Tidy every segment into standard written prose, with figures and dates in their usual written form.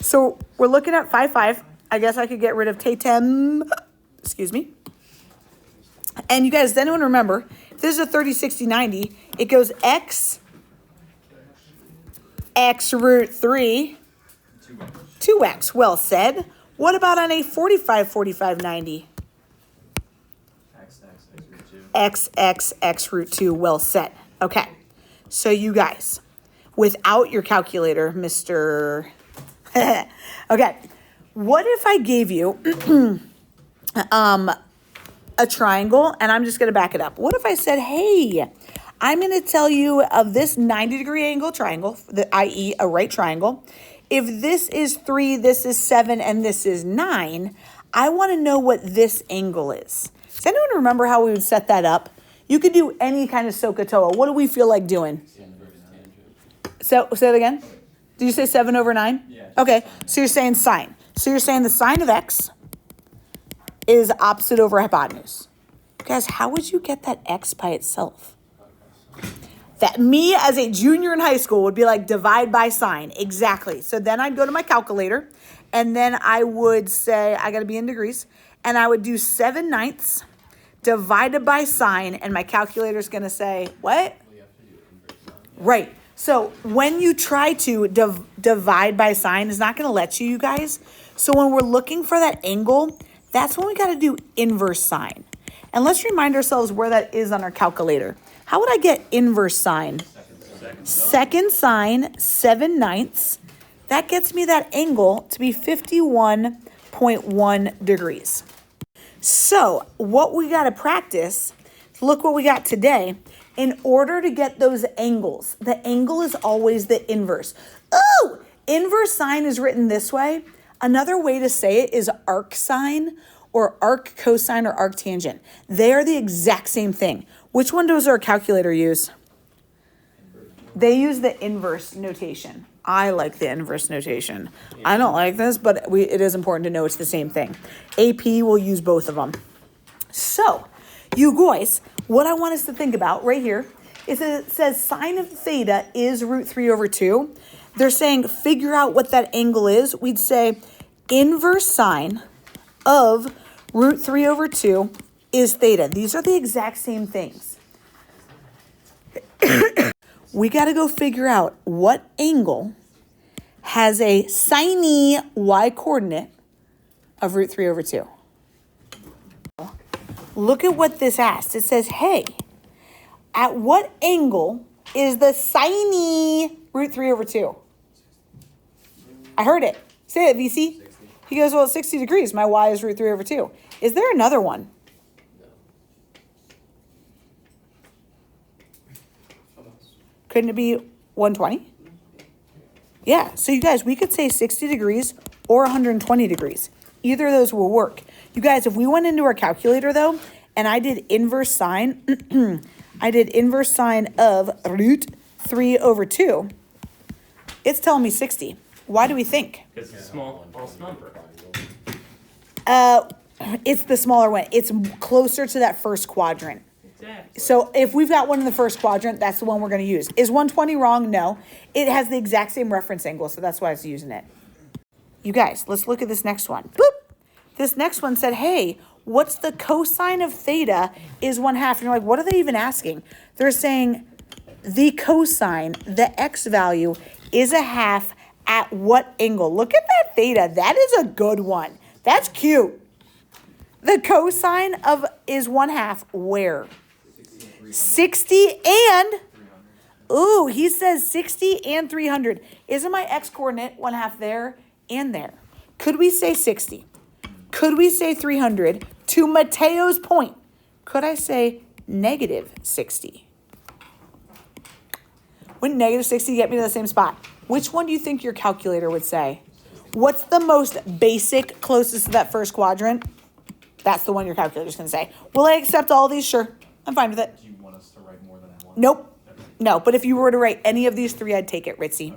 So we're looking at 5, 5. I guess I could get rid of Tatum. Excuse me. And you guys, does anyone remember, if this is a 30, 60, 90, it goes x root 3, 2x. Well said. What about on a 45, 45, 90? X root 2. Well said. Okay. So you guys, without your calculator, Mr. Okay. What if I gave you a triangle, and I'm just going to back it up. What if I said, hey, I'm going to tell you of this 90-degree angle triangle, i.e. a right triangle. If this is 3, this is 7, and this is 9, I want to know what this angle is. Does anyone remember how we would set that up? You could do any kind of SOHCAHTOA. What do we feel like doing? So, say it again. Did you say 7 over 9? Yeah. Okay, so you're saying sine. So you're saying the sine of x is opposite over hypotenuse. Guys, how would you get that x by itself? That me as a junior in high school would be like divide by sine. Exactly. So then I'd go to my calculator and then I would say, I got to be in degrees, and I would do 7/9 divided by sine, and my calculator's going to say, what? Right. So when you try to divide by sine, it's not going to let you guys. So when we're looking for that angle, that's when we got to do inverse sine. And let's remind ourselves where that is on our calculator. How would I get inverse sine? Second sine, 7/9. That gets me that angle to be 51.1 degrees. So what we got to practice, look what we got today. In order to get those angles, the angle is always the inverse. Oh, inverse sine is written this way. Another way to say it is arc sine or arc cosine or arc tangent. They are the exact same thing. Which one does our calculator use? They use the inverse notation. I like the inverse notation. I don't like this, but it is important to know it's the same thing. AP will use both of them. So, you guys, what I want us to think about right here is that it says sine of theta is root 3 over 2. They're saying figure out what that angle is. We'd say inverse sine of root 3 over 2 is theta. These are the exact same things. We got to go figure out what angle has a sine y coordinate of root 3 over 2. Look at what this asks. It says, hey, at what angle is the sine root 3 over 2? I heard it. Say it, VC. 60. He goes, well, it's 60 degrees. My y is root 3 over 2. Is there another one? Couldn't it be 120? Yeah, so you guys, we could say 60 degrees or 120 degrees. Either of those will work. You guys, if we went into our calculator, though, and I did inverse sine, I did inverse sine of root 3 over 2, it's telling me 60. Why do we think? It's a small false number. It's the smaller one. It's closer to that first quadrant. Exactly. So if we've got one in the first quadrant, that's the one we're going to use. Is 120 wrong? No. It has the exact same reference angle, so that's why I was using it. You guys, let's look at this next one. Boop. This next one said, hey, what's the cosine of theta is 1/2? And you're like, what are they even asking? They're saying the cosine, the x value, is 1/2 at what angle? Look at that theta. That is a good one. That's cute. The cosine of is 1/2 where? 60 and, ooh, he says 60 and 300. Isn't my x coordinate 1/2 there and there? Could we say 60? Could we say 300? To Mateo's point, could I say negative 60? Wouldn't negative 60 get me to the same spot? Which one do you think your calculator would say? What's the most basic closest to that first quadrant? That's the one your calculator's going to say. Will I accept all these? Sure. I'm fine with it. Do you want us to write more than one? Nope. Okay. No, but if you were to write any of these three, I'd take it, Ritzy.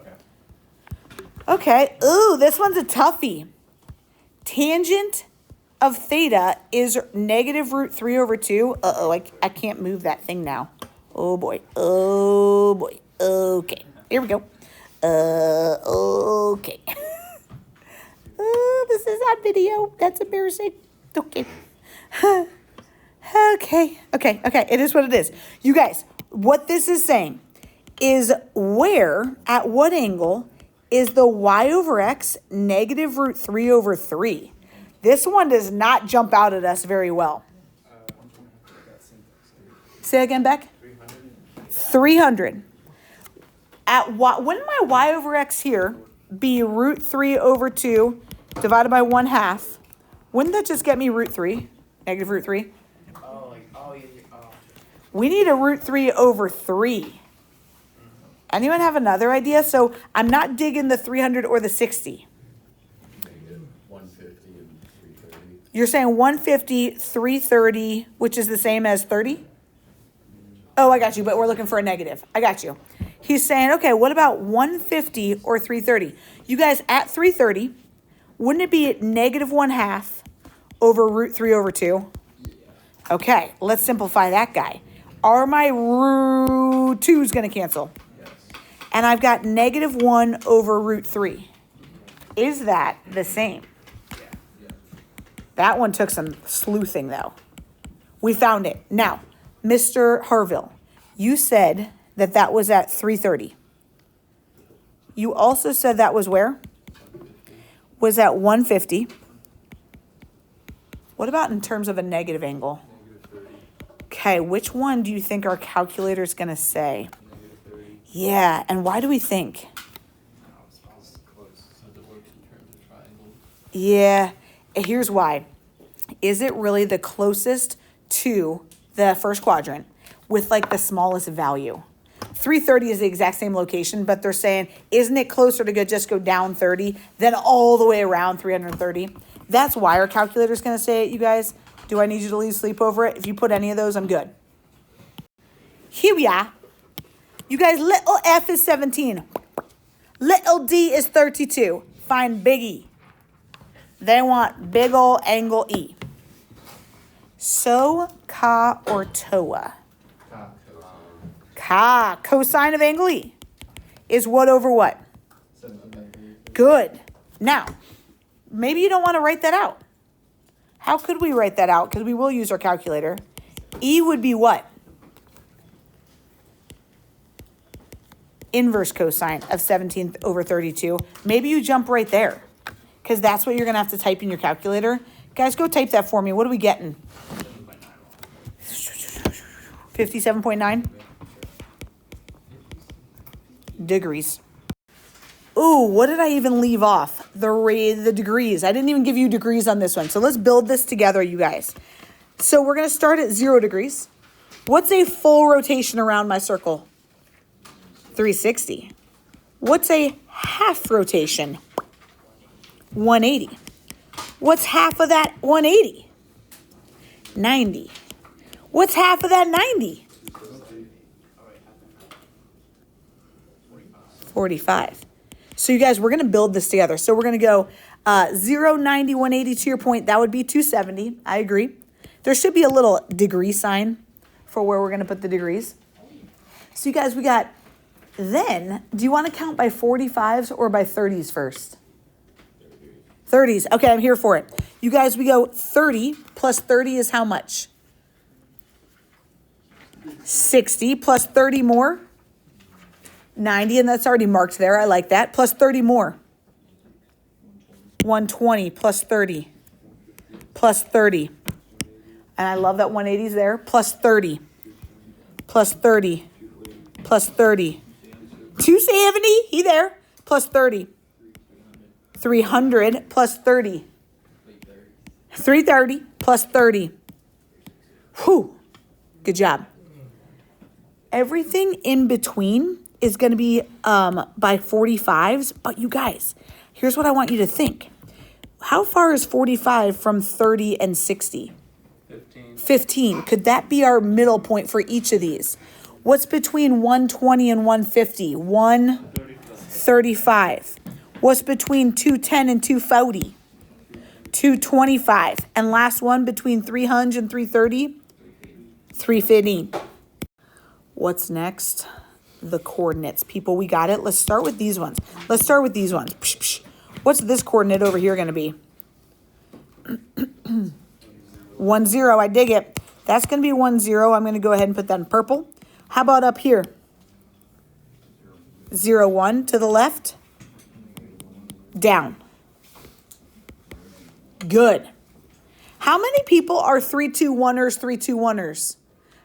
Okay. Ooh, this one's a toughie. Tangent of theta is negative root 3 over 2. Uh-oh, I can't move that thing now. Oh, boy. Oh, boy. Okay. Here we go. Okay. this is on video. That's embarrassing. Okay. Okay. It is what it is. You guys, what this is saying is where, at what angle, is the y over x negative root 3 over 3? This one does not jump out at us very well. Say again, Beck? 300. At what? Wouldn't my y over x here be root 3 over 2 divided by 1/2? Wouldn't that just get me root 3? Negative root 3? We need a root 3 over 3. Anyone have another idea? So I'm not digging the 300 or the 60. Negative 150 and 330. You're saying 150, 330, which is the same as 30? Oh, I got you, but we're looking for a negative. I got you. He's saying, okay, what about 150 or 330? You guys, at 330, wouldn't it be negative 1/2 over root 3 over 2? Okay, let's simplify that guy. Are my root 2's going to cancel? Yes. And I've got negative 1 over root 3. Is that the same? Yeah. That one took some sleuthing, though. We found it. Now, Mr. Harville, you said that that was at 330. You also said that was where? Was at 150. What about in terms of a negative angle? Negative 30. Okay, which one do you think our calculator is going to say? Negative 30. Yeah, and why do we think? It's close. So it works in terms of triangles. Yeah, here's why. Is it really the closest to the first quadrant with like the smallest value? 330 is the exact same location, but they're saying, isn't it closer to just go down 30 than all the way around 330? That's why our calculator is going to say it, you guys. Do I need you to lose sleep over it? If you put any of those, I'm good. Here we are. You guys, little f is 17. Little d is 32. Find big E. They want big ol' angle E. So, ka, or toa? Ka, cosine of angle E, is what over what? 17. Good. Now, maybe you don't want to write that out. How could we write that out? Because we will use our calculator. E would be what? Inverse cosine of 17 over 32. Maybe you jump right there, because that's what you're going to have to type in your calculator. Guys, go type that for me. What are we getting? 57.9 degrees. Ooh, what did I even leave off? The degrees. I didn't even give you degrees on this one. So let's build this together, you guys. So we're going to start at 0 degrees. What's a full rotation around my circle? 360. What's a half rotation? 180. What's half of that 180? 90. What's half of that 90? 45. So you guys, we're going to build this together. So we're going to go 0, 90, 180 to your point. That would be 270. I agree. There should be a little degree sign for where we're going to put the degrees. So you guys, we got, then, do you want to count by 45s or by 30s first? 30s. Okay, I'm here for it. You guys, we go 30 plus 30 is how much? 60 plus 30 more? 90, and that's already marked there. I like that. Plus 30 more. 120 plus 30. Plus 30. And I love that 180 is there. Plus 30. Plus 30. Plus 30. 270, he there. Plus 30. 300 plus 30. 330 plus 30. Whew. Good job. Everything in between is going to be by 45s. But you guys, here's what I want you to think. How far is 45 from 30 and 60? 15. Could that be our middle point for each of these? What's between 120 and 150? 135. What's between 210 and 240? 225. And last one between 300 and 330? 315. What's next? The coordinates. People, we got it. Let's start with these ones. What's this coordinate over here going to be? 1, 0. I dig it. That's going to be 1, 0. I'm going to go ahead and put that in purple. How about up here? 0, 1 to the left. Down. Good. How many people are 3, 2, 1ers, 3, 2, 1ers?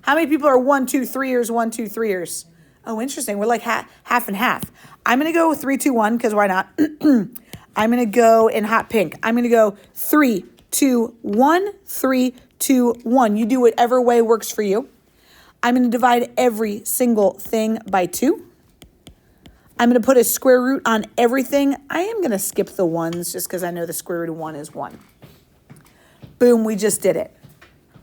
How many people are 1, 2, 3ers, 1, 2, 3ers? Oh, interesting. We're like half and half. I'm going to go with 3, 2, 1 because why not? I'm going to go in hot pink. I'm going to go 3, 2, 1, 3, 2, 1. You do whatever way works for you. I'm going to divide every single thing by 2. I'm going to put a square root on everything. I am going to skip the ones just because I know the square root of 1 is 1. Boom, we just did it.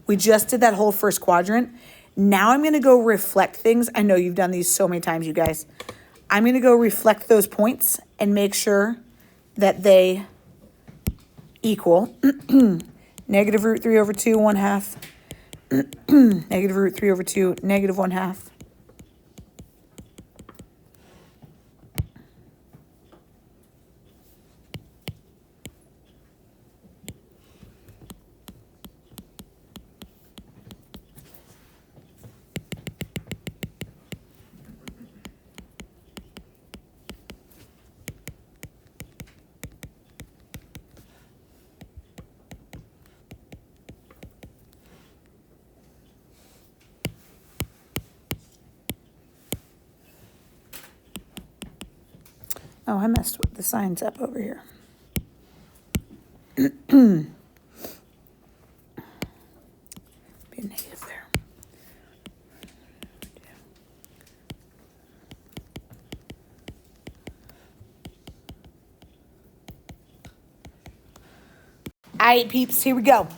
We just did that whole first quadrant. Now I'm going to go reflect things. I know you've done these so many times, you guys. I'm going to go reflect those points and make sure that they equal negative root 3 over 2, 1/2. Negative root 3 over 2, negative 1/2. Oh, I messed with the signs up over here. Be a negative there. All right, peeps, here we go.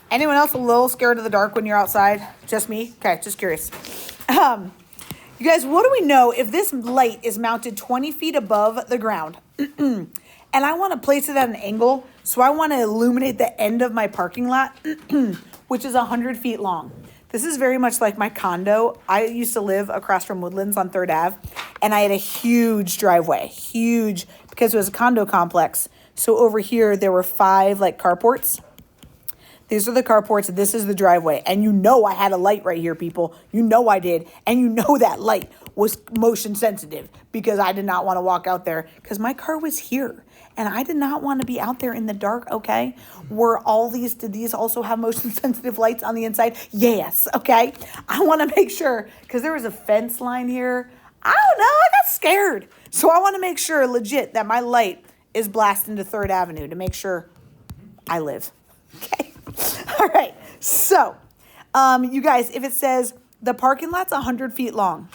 Anyone else a little scared of the dark when you're outside? Just me? Okay, just curious. You guys, what do we know if this light is mounted 20 feet above the ground and I want to place it at an angle, so I want to illuminate the end of my parking lot, which is 100 feet long. This is very much like my condo. I used to live across from Woodlands on 3rd Ave, and I had a huge driveway, huge, because it was a condo complex. So over here, there were 5 like carports. These are the carports. This is the driveway. And you know I had a light right here, people. You know I did. And you know that light was motion sensitive because I did not want to walk out there because my car was here. And I did not want to be out there in the dark, okay? Did these also have motion sensitive lights on the inside? Yes, okay? I want to make sure, because there was a fence line here. I don't know, I got scared. So I want to make sure legit that my light is blasting to 3rd Avenue to make sure I live, okay? All right, so you guys, if it says the parking lot's 100 feet long,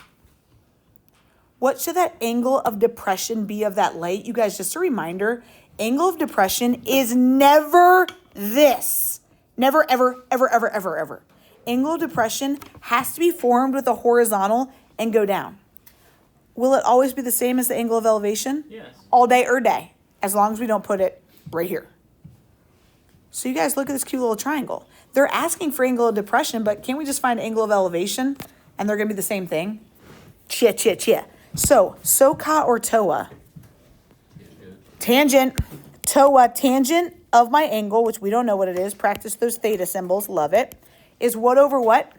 what should that angle of depression be of that light? You guys, just a reminder, angle of depression is never this. Never, ever, ever, ever, ever, ever. Angle of depression has to be formed with a horizontal and go down. Will it always be the same as the angle of elevation? Yes. All day or day, as long as we don't put it right here. So you guys look at this cute little triangle. They're asking for angle of depression, but can't we just find angle of elevation? And they're going to be the same thing? Chia, chia, chia. So, SOHCAHTOA or TOA? Tangent. TOA, tangent of my angle, which we don't know what it is. Practice those theta symbols. Love it. Is what over what?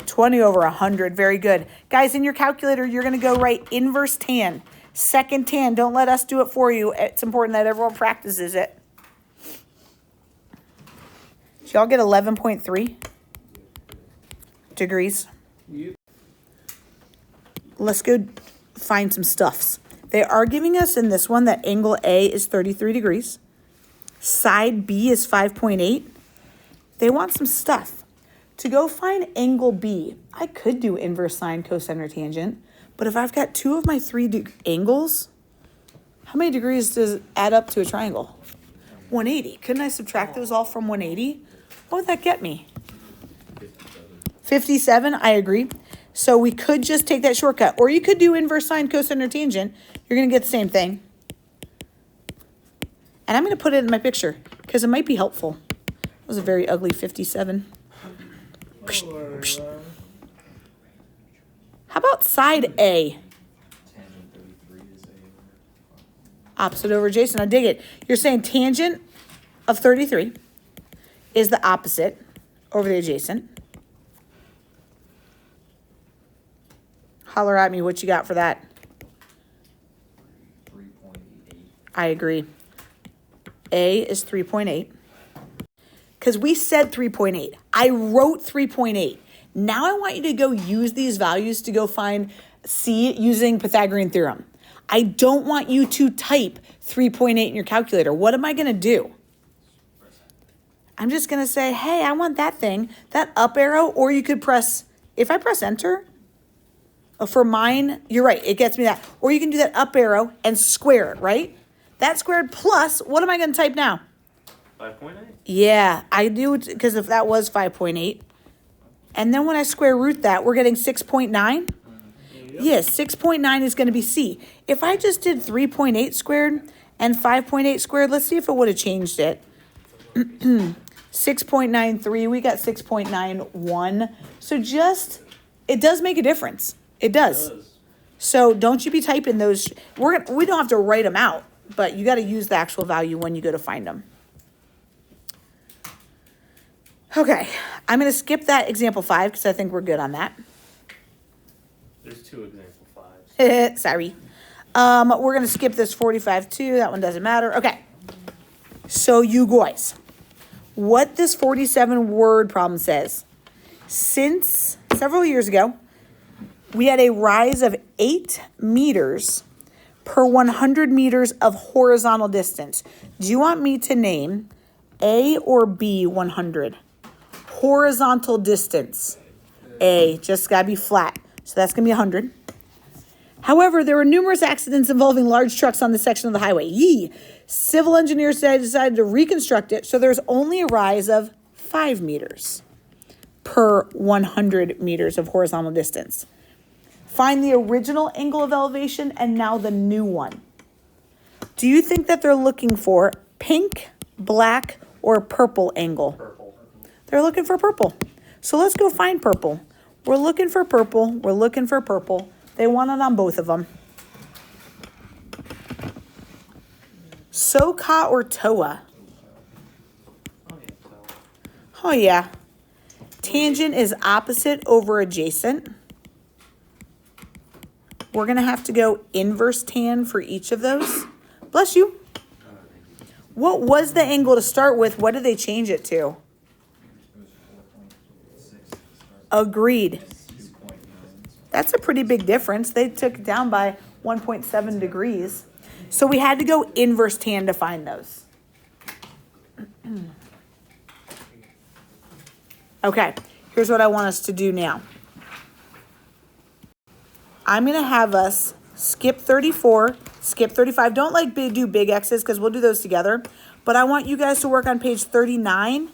20 over 100. Very good. Guys, in your calculator, you're going to go write inverse tan. Second tan. Don't let us do it for you. It's important that everyone practices it. Did y'all get 11.3 degrees? Yep. Let's go find some stuffs. They are giving us in this one that angle A is 33 degrees. Side B is 5.8. They want some stuff. To go find angle B, I could do inverse sine, cosine, or tangent. But if I've got 2 of my 3 angles, how many degrees does it add up to a triangle? 180. Couldn't I subtract those all from 180? What would that get me? 57, I agree. So we could just take that shortcut. Or you could do inverse sine, cosine, or tangent. You're going to get the same thing. And I'm going to put it in my picture because it might be helpful. That was a very ugly 57. How about side A? Opposite over Jason. I dig it. You're saying tangent of 33 is the opposite over the adjacent. Holler at me what you got for that. 3.8. I agree. A is 3.8. Because we said 3.8. I wrote 3.8. Now I want you to go use these values to go find C using Pythagorean theorem. I don't want you to type 3.8 in your calculator. What am I going to do? I'm just going to say, hey, I want that thing, that up arrow, or you could press, if I press enter, for mine, you're right, it gets me that. Or you can do that up arrow and square it, right? That squared plus, what am I going to type now? 5.8. Yeah, I do, because if that was 5.8. And then when I square root that, we're getting 6.9. Yes, 6.9 is going to be C. If I just did 3.8 squared and 5.8 squared, let's see if it would have changed it. 6.93, we got 6.91. So just, it does make a difference. It does. So don't you be typing those. We don't have to write them out, but you got to use the actual value when you go to find them. Okay, I'm going to skip that example 5 because I think we're good on that. There's 2 example 5s. Sorry. We're going to skip this 45 too. That one doesn't matter. Okay. So you guys, what this 47 word problem says, since several years ago, we had a rise of 8 meters per 100 meters of horizontal distance. Do you want me to name A or B 100? Horizontal distance. A, just got to be flat. So that's going to be 100. However, there were numerous accidents involving large trucks on this section of the highway. Civil engineers decided to reconstruct it, so there's only a rise of 5 meters per 100 meters of horizontal distance. Find the original angle of elevation and now the new one. Do you think that they're looking for pink, black, or purple angle? Purple. They're looking for purple. So let's go find purple. We're looking for purple. We're looking for purple. They want it on both of them. SOHCAHTOA or TOA? Oh, yeah. Tangent is opposite over adjacent. We're going to have to go inverse tan for each of those. Bless you. What was the angle to start with? What did they change it to? Agreed. That's a pretty big difference. They took it down by 1.7 degrees. So we had to go inverse tan to find those. Okay, here's what I want us to do now. I'm going to have us skip 34, skip 35. Don't do big X's because we'll do those together. But I want you guys to work on page 39